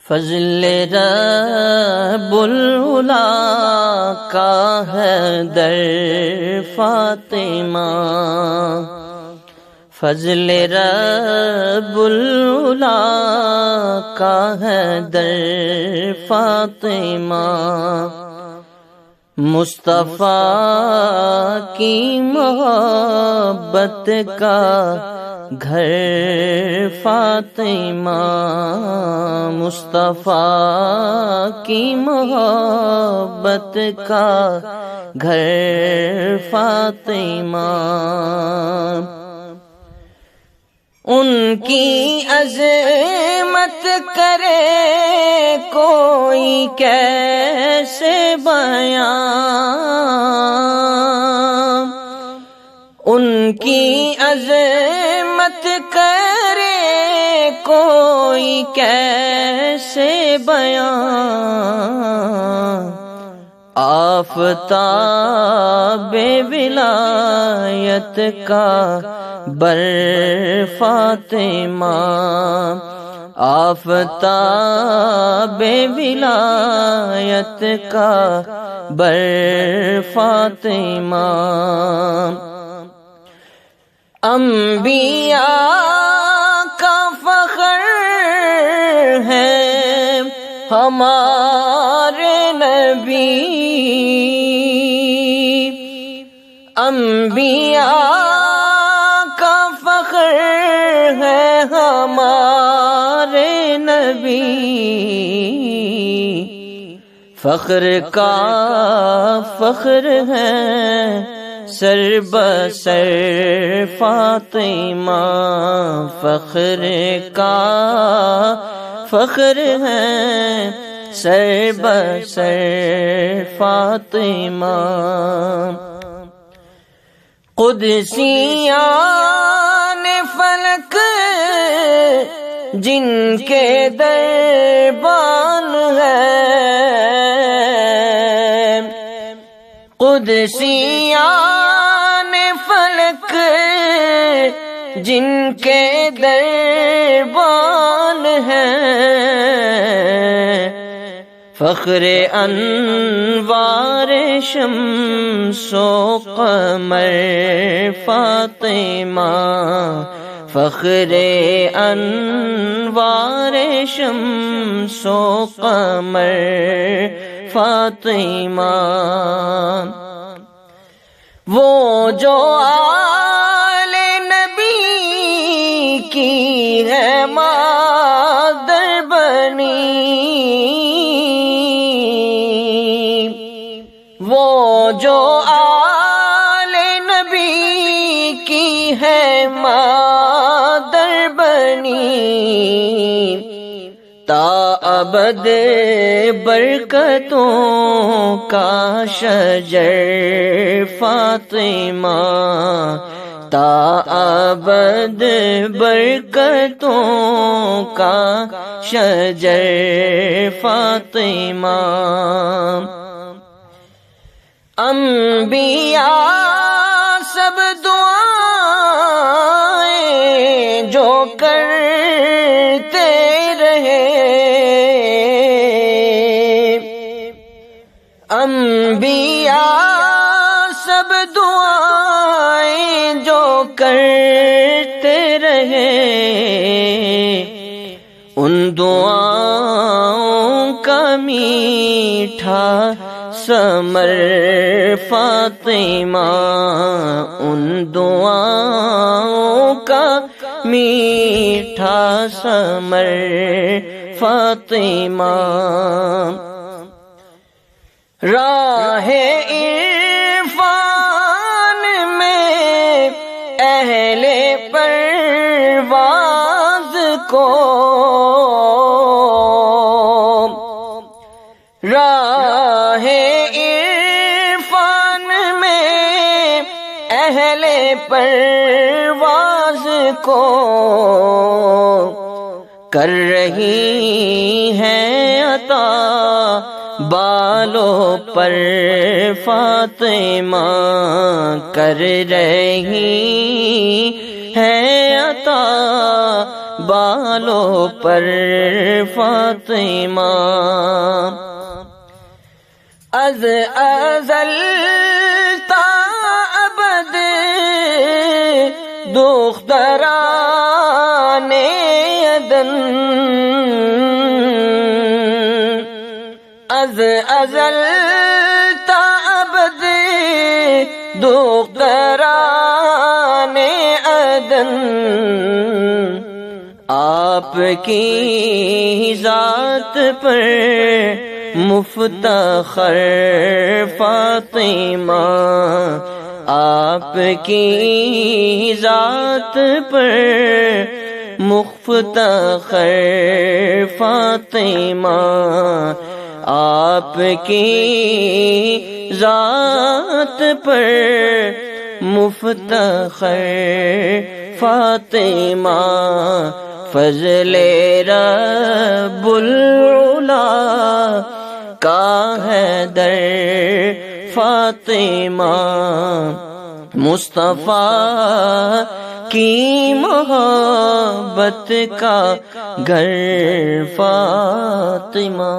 فضل رب العلا کا ہے در فاطمہ، فضل رب العلا کا ہے در فاطمہ، مصطفیٰ کی محبت کا گھر فاطمہ، مصطفیٰ کی محبت کا گھر فاطمہ، ان کی عظمت کرے کوئی کیسے بیان، ان کی عظمت کرے کوئی کیسے بیان، آفتاب ولایت کا بر فاطمہ، آفتاب ولایت کا بر فاطمہ، انبیاء کا فخر ہے ہمارے نبی، انبیاء کا فخر ہے ہمارے نبی، فخر کا فخر ہے سر بسر فاطمہ، فخر کا فخر ہے سر بسر فاطمہ، قدسیان فلک جن کے دربان ہے، قدسیان فلک جن کے دربان ہے، فخر انوار شمس و قمر فاطمہ، فخر انوار شمس و قمر فاطمہ، وہ جو آل نبی کی ہے مادر بنی، وہ جو آل نبی کی ہے مادر بنی، تا ابد برکتوں کا شجر فاطمہ، تا ابد برکتوں کا شجر فاطمہ، انبیاء سب دعائیں جو کرتے رہے، انبیاء سب دعائیں جو کرتے رہے، ان دعاؤں کا میٹھا ثمر فاطمہ، ان دعاؤں کا میٹھا ثمر فاطمہ، راہ عرفان میں اہل پرواز کو، راہ عرفان میں اہل پرواز کو کر رہی ہے عطا بالوں پر فاطمہ کر رہی ہے عطا بالوں پر فاطمہ از ازل تا ابد دختران عدن از ازل تا ابد دختران عدن آپ کی ذات پر مفتخر فاطمہ آپ کی ذات پر مفتخر فاطمہ آپ کی ذات پر مفتخر فاطمہ فضل رب العلا کا ہے در فاطمہ مصطفیٰ کی محبت کا گھر فاطمہ